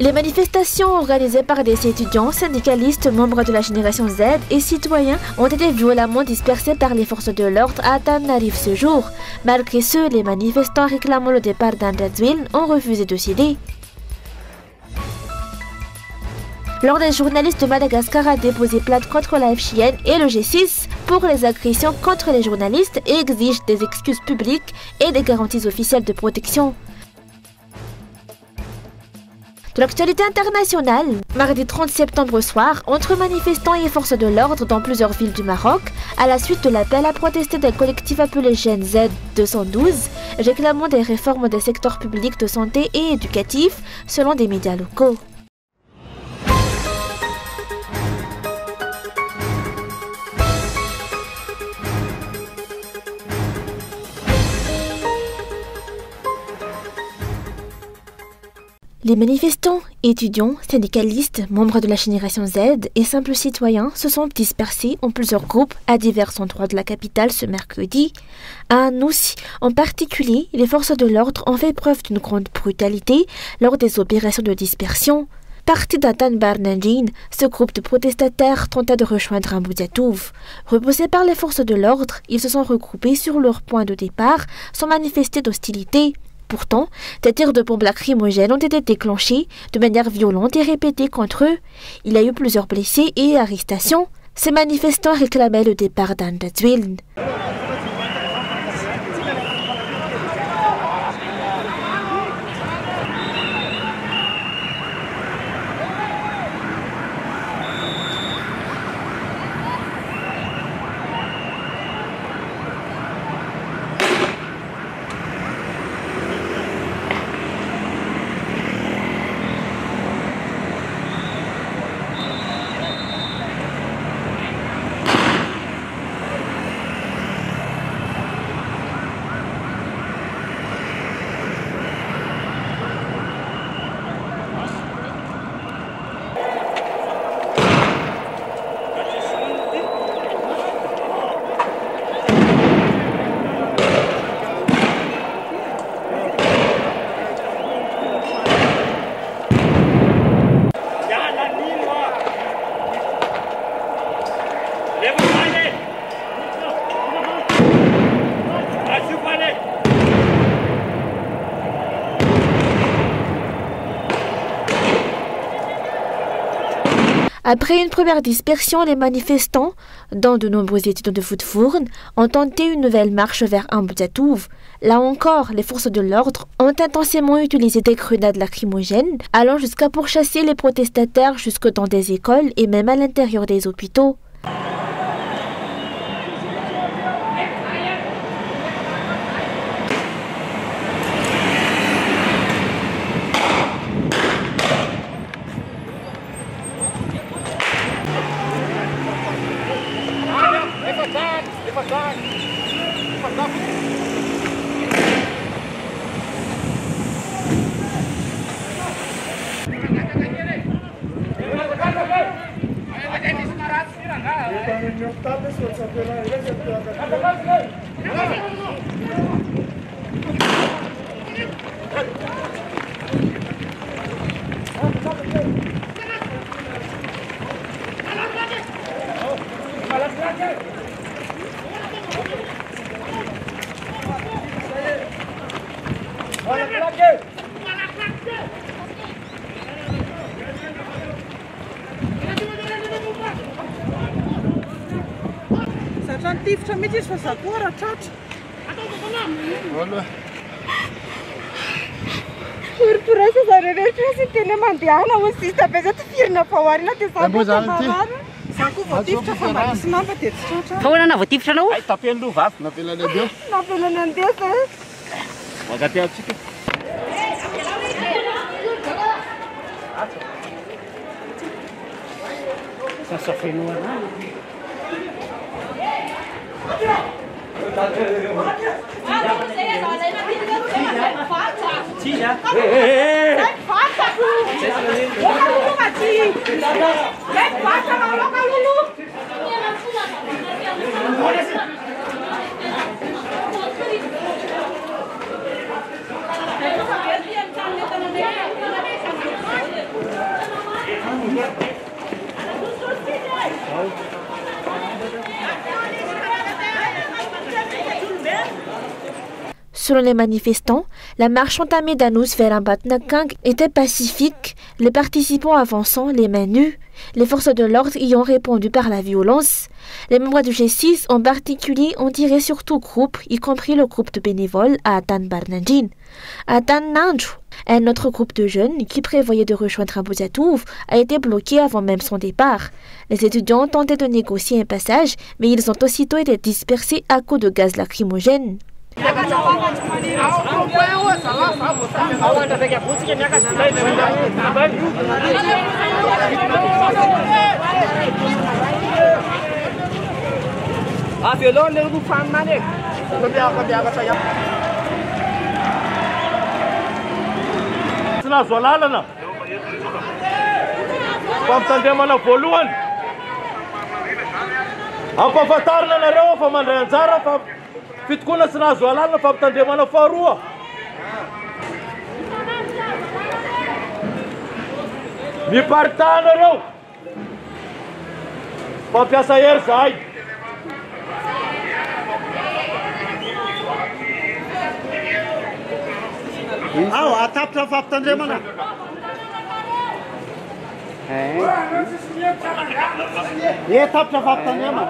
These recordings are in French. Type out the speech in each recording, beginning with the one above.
Les manifestations organisées par des étudiants, syndicalistes, membres de la génération Z et citoyens ont été violemment dispersés par les forces de l'ordre à Tananarive ce jour. Malgré ce, les manifestants réclamant le départ d'Andradwil ont refusé de céder. L'Ordre des journalistes de Madagascar a déposé plainte contre la FJN et le G6 pour les agressions contre les journalistes et exige des excuses publiques et des garanties officielles de protection. De l'actualité internationale, mardi 30 septembre soir, entre manifestants et forces de l'ordre dans plusieurs villes du Maroc, à la suite de l'appel à protester d'un collectif appelé Gen Z 212, réclamant des réformes des secteurs publics de santé et éducatifs, selon des médias locaux. Les manifestants, étudiants, syndicalistes, membres de la génération Z et simples citoyens se sont dispersés en plusieurs groupes à divers endroits de la capitale ce mercredi. À Noussi, en particulier, les forces de l'ordre ont fait preuve d'une grande brutalité lors des opérations de dispersion. Parti d'Atan Barnandjin, ce groupe de protestataires tenta de rejoindre Amboudjatouf. Repoussés par les forces de l'ordre, ils se sont regroupés sur leur point de départ sans manifester d'hostilité. Pourtant, des tirs de bombes lacrymogènes ont été déclenchés de manière violente et répétée contre eux. Il y a eu plusieurs blessés et arrestations. Ces manifestants réclamaient le départ d'Andradwil. Après une première dispersion, les manifestants, dont de nombreux étudiants de Foutfourne, ont tenté une nouvelle marche vers Amboudjatouf. Là encore, les forces de l'ordre ont intensément utilisé des grenades lacrymogènes, allant jusqu'à pourchasser les protestataires jusque dans des écoles et même à l'intérieur des hôpitaux. Tiftra mihitsy fa zakora tratra. Toritoraisa zareo rehetra sy teny mandehana ho sista betsaka firina fahoarina dia zakoa voatifitra fa mba misy mamba dia tsy tratra. Fa hoana voatifitra anao? Ay tapeny lovavy napelany andeha. Napelany andeha fa. Magaty atsika. Sasafenoana. Selon les manifestants, la marche entamée d'Anous vers Ambatnakang était pacifique, les participants avançant les mains nues. Les forces de l'ordre y ont répondu par la violence. Les membres du G6 en particulier ont tiré sur tout groupe, y compris le groupe de bénévoles à Atan Barnandjin. Atan Nanju, un autre groupe de jeunes qui prévoyait de rejoindre Ambuzatouf, a été bloqué avant même son départ. Les étudiants ont tenté de négocier un passage, mais ils ont aussitôt été dispersés à coups de gaz lacrymogène. Fitkoana sy nahazo alalana fampitandremana faharoa. Miparitahana reo. Fampiasa hery zahay. Ao atapitra fampitandremana. Tapitra fampitandremana.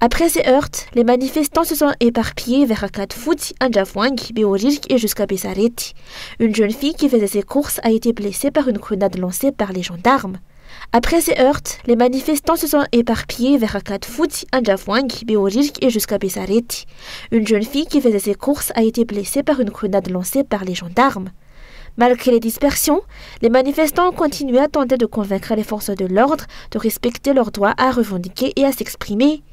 Après ces heurts, les manifestants se sont éparpillés vers Akatfouti, Anjafwang, Béorirk et jusqu'à Bessareti. Une jeune fille qui faisait ses courses a été blessée par une grenade lancée par les gendarmes. Après ces heurts, les manifestants se sont éparpillés vers Akatfouti, Anjafwang, Béorirk et jusqu'à Bessareti. Une jeune fille qui faisait ses courses a été blessée par une grenade lancée par les gendarmes. Malgré les dispersions, les manifestants ont continué à tenter de convaincre les forces de l'ordre de respecter leurs droits à revendiquer et à s'exprimer.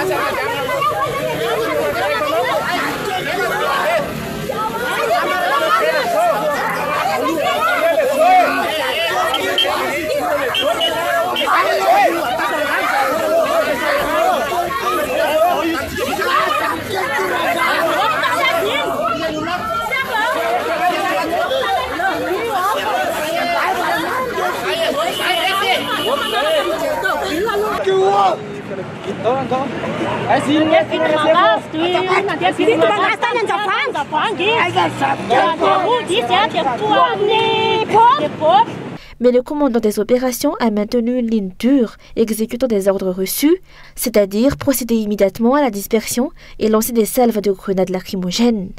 Jangan Mais le commandant des opérations a maintenu une ligne dure, exécutant des ordres reçus, c'est-à-dire procéder immédiatement à la dispersion et lancer des salves de grenades lacrymogènes.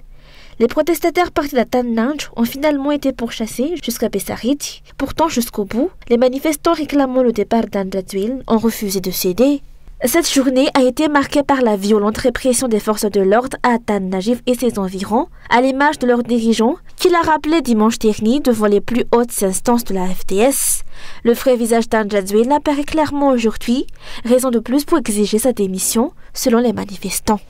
Les protestataires partis d'Atananj ont finalement été pourchassés jusqu'à Pessarit. Pourtant, jusqu'au bout, les manifestants réclamant le départ d'Andratuil ont refusé de céder. Cette journée a été marquée par la violente répression des forces de l'ordre à Tan-Najif et ses environs, à l'image de leurs dirigeants, qui l'a rappelé dimanche dernier devant les plus hautes instances de la FDS. Le vrai visage d'Andratuil apparaît clairement aujourd'hui, raison de plus pour exiger sa démission, selon les manifestants.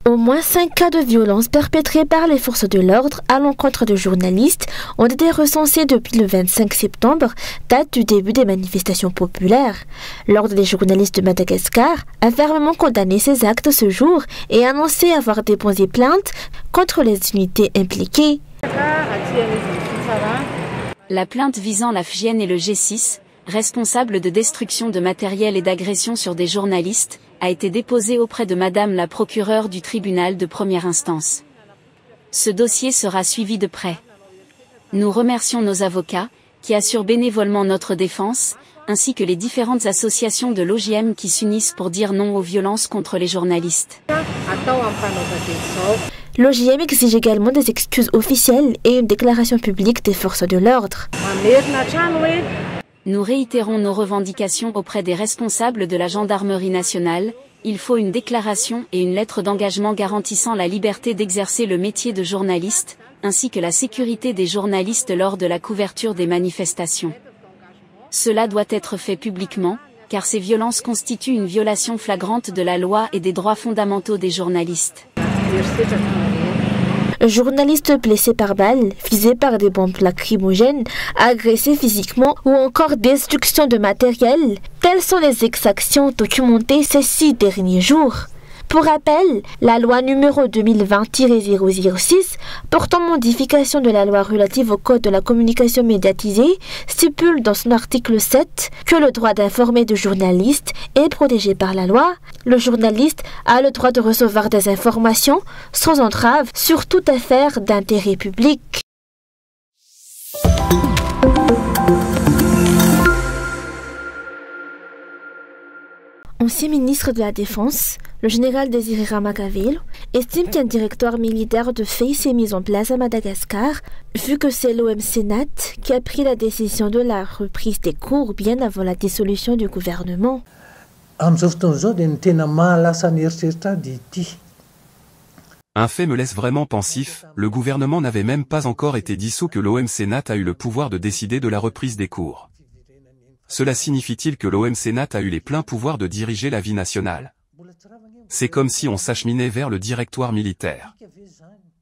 Au moins 5 cas de violence perpétrés par les forces de l'ordre à l'encontre de journalistes ont été recensés depuis le 25 septembre, date du début des manifestations populaires. L'Ordre des journalistes de Madagascar a fermement condamné ces actes ce jour et annoncé avoir déposé plainte contre les unités impliquées. La plainte visant la FGN et le G6, responsables de destruction de matériel et d'agression sur des journalistes, a été déposé auprès de Madame la procureure du tribunal de première instance. Ce dossier sera suivi de près. Nous remercions nos avocats, qui assurent bénévolement notre défense, ainsi que les différentes associations de l'OGM qui s'unissent pour dire non aux violences contre les journalistes. L'OGM exige également des excuses officielles et une déclaration publique des forces de l'ordre. Nous réitérons nos revendications auprès des responsables de la gendarmerie nationale. Il faut une déclaration et une lettre d'engagement garantissant la liberté d'exercer le métier de journaliste, ainsi que la sécurité des journalistes lors de la couverture des manifestations. Cela doit être fait publiquement, car ces violences constituent une violation flagrante de la loi et des droits fondamentaux des journalistes. Journalistes blessés par balles, visés par des bombes lacrymogènes, agressés physiquement ou encore destruction de matériel, telles sont les exactions documentées ces 6 derniers jours. Pour rappel, la loi numéro 2020-006 portant modification de la loi relative au code de la communication médiatisée stipule dans son article 7 que le droit d'informer de journalistes est protégé par la loi. Le journaliste a le droit de recevoir des informations sans entrave sur toute affaire d'intérêt public. Ancien ministre de la Défense, le général Désiré Ramagaville estime qu'un directoire militaire de fait s'est mis en place à Madagascar, vu que c'est l'OM-Sénat qui a pris la décision de la reprise des cours bien avant la dissolution du gouvernement. Un fait me laisse vraiment pensif, le gouvernement n'avait même pas encore été dissous que l'OM-Sénat a eu le pouvoir de décider de la reprise des cours. Cela signifie-t-il que l'OM-Sénat a eu les pleins pouvoirs de diriger la vie nationale? C'est comme si on s'acheminait vers le directoire militaire.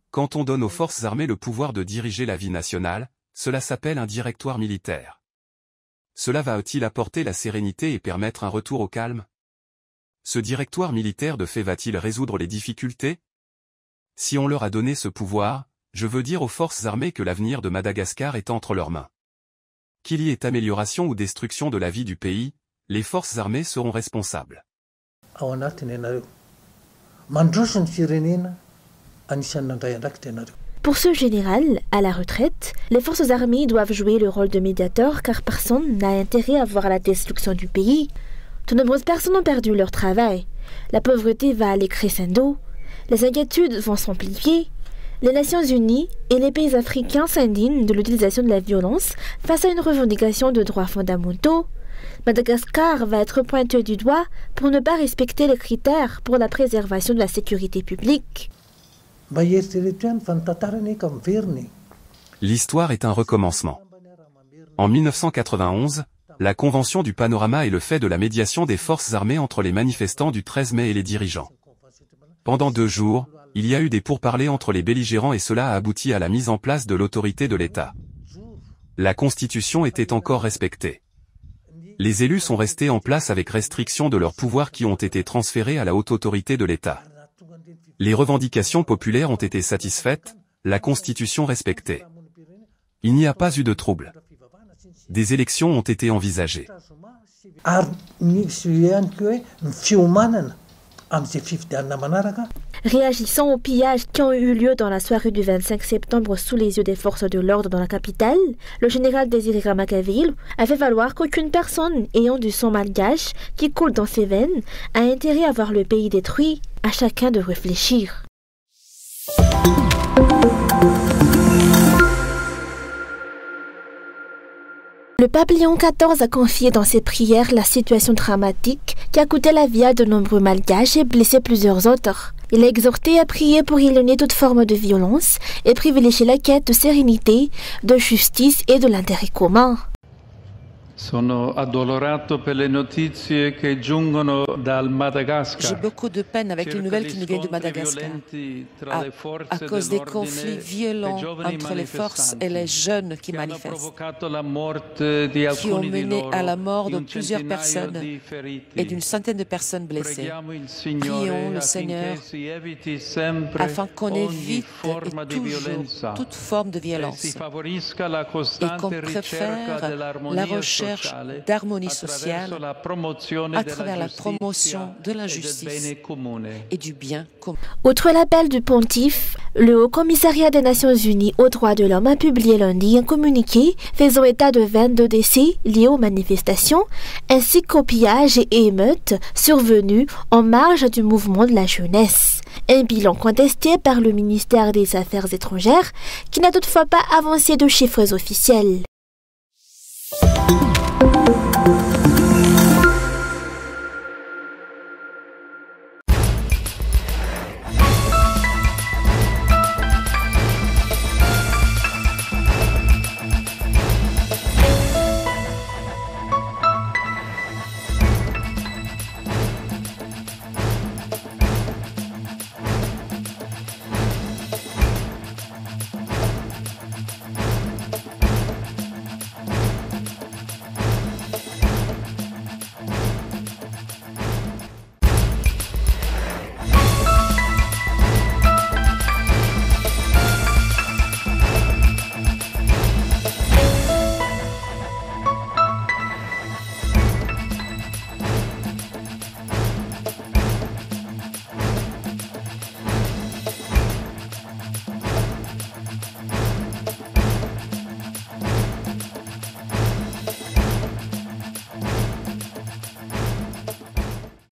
Quand on donne aux forces armées le pouvoir de diriger la vie nationale, cela s'appelle un directoire militaire. Cela va-t-il apporter la sérénité et permettre un retour au calme? Ce directoire militaire de fait va-t-il résoudre les difficultés? Si on leur a donné ce pouvoir, je veux dire aux forces armées que l'avenir de Madagascar est entre leurs mains. Qu'il y ait amélioration ou destruction de la vie du pays, les forces armées seront responsables. Pour ce général, à la retraite, les forces armées doivent jouer le rôle de médiateur car personne n'a intérêt à voir la destruction du pays. De nombreuses personnes ont perdu leur travail. La pauvreté va aller crescendo. Les inquiétudes vont s'amplifier. Les Nations Unies et les pays africains s'indignent de l'utilisation de la violence face à une revendication de droits fondamentaux. Madagascar va être pointé du doigt pour ne pas respecter les critères pour la préservation de la sécurité publique. L'histoire est un recommencement. En 1991, la Convention du Panorama est le fait de la médiation des forces armées entre les manifestants du 13 mai et les dirigeants. Pendant 2 jours, il y a eu des pourparlers entre les belligérants et cela a abouti à la mise en place de l'autorité de l'État. La Constitution était encore respectée. Les élus sont restés en place avec restriction de leurs pouvoirs qui ont été transférés à la haute autorité de l'État. Les revendications populaires ont été satisfaites, la Constitution respectée. Il n'y a pas eu de trouble. des élections ont été envisagées. Réagissant aux pillages qui ont eu lieu dans la soirée du 25 septembre sous les yeux des forces de l'ordre dans la capitale, le général Désiré Ramakaville a fait valoir qu'aucune personne ayant du sang malgache qui coule dans ses veines a intérêt à voir le pays détruit, à chacun de réfléchir. Le pape Léon XIV a confié dans ses prières la situation dramatique qui a coûté la vie à de nombreux malgaches et blessé plusieurs autres. Il a exhorté à prier pour éloigner toute forme de violence et privilégier la quête de sérénité, de justice et de l'intérêt commun. Sono addolorato per le notizie che giungono dal Madagascar. J'ai beaucoup de peine avec les nouvelles qui nous viennent de Madagascar. À cause des conflits violents entre les forces et les jeunes qui manifestent, qui ont mené à la mort de plusieurs personnes et d'une centaine de personnes blessées. Prions le Seigneur afin qu'on évite et toujours toute forme de violence et qu'on préfère la recherche d'harmonie sociale à travers la promotion de la justice et du bien commun. Outre l'appel du pontife, le Haut Commissariat des Nations Unies aux droits de l'homme a publié lundi un communiqué faisant état de 22 décès liés aux manifestations ainsi qu'aux pillages et émeutes survenus en marge du mouvement de la jeunesse. Un bilan contesté par le ministère des Affaires étrangères qui n'a toutefois pas avancé de chiffres officiels.